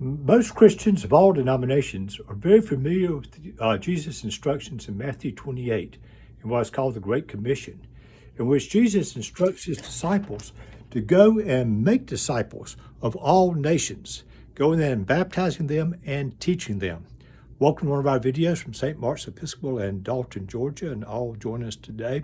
Most Christians of all denominations are very familiar with Jesus' instructions in Matthew 28 in what is called the Great Commission, in which Jesus instructs his disciples to go and make disciples of all nations, going there and baptizing them and teaching them. Welcome to one of our videos from St. Mark's Episcopal in Dalton, Georgia, and all join us today.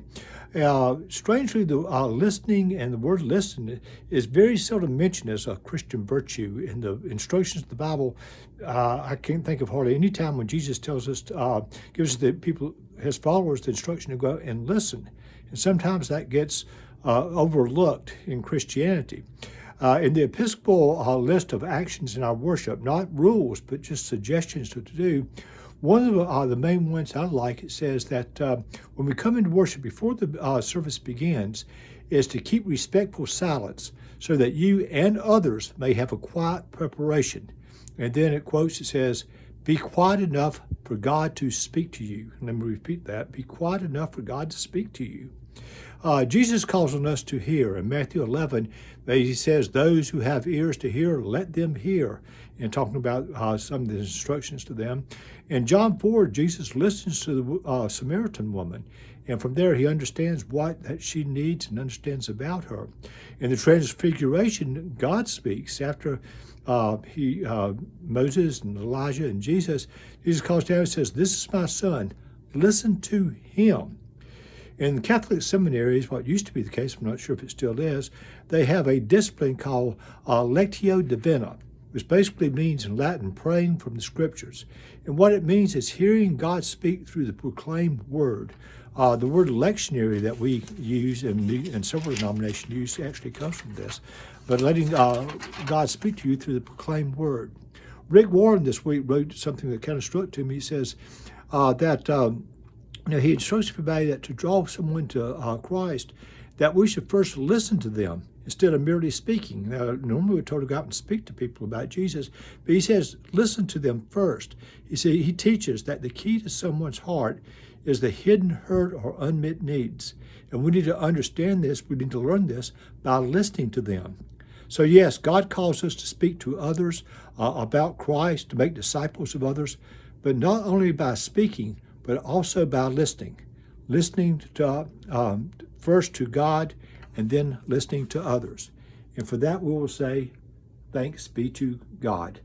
Strangely, the listening and the word listen is very seldom mentioned as a Christian virtue in the instructions of the Bible. I can't think of hardly any time when Jesus tells us, gives the people, his followers, the instruction to go and listen. And sometimes that gets overlooked in Christianity. In the Episcopal list of actions in our worship, not rules, but just suggestions to do, one of the main ones I like, it says that when we come into worship before the service begins, is to keep respectful silence so that you and others may have a quiet preparation. And then it quotes, it says, be quiet enough for God to speak to you. And let me repeat that, be quiet enough for God to speak to you. Jesus calls on us to hear. In Matthew 11, he says, those who have ears to hear, let them hear. And talking about some of the instructions to them. In John 4, Jesus listens to the Samaritan woman. And from there, he understands what that she needs and understands about her. In the Transfiguration, God speaks after Moses and Elijah and Jesus calls down and says, this is my son, listen to him. In Catholic seminaries, what used to be the case, I'm not sure if it still is, they have a discipline called Lectio Divina, which basically means in Latin, praying from the scriptures. And what it means is hearing God speak through the proclaimed word. The word lectionary that we use and several denominations use actually comes from this, but letting God speak to you through the proclaimed word. Rick Warren this week wrote something that kind of struck to me. He says that he instructs everybody that to draw someone to Christ, that we should first listen to them instead of merely speaking. Now, normally we're told to go out and speak to people about Jesus, but he says, listen to them first. He teaches that the key to someone's heart is the hidden hurt or unmet needs. And we need to understand this, we need to learn this by listening to them. So yes, God calls us to speak to others about Christ, to make disciples of others, but not only by speaking, but also by listening. Listening to first to God and then listening to others. And for that we will say, thanks be to God.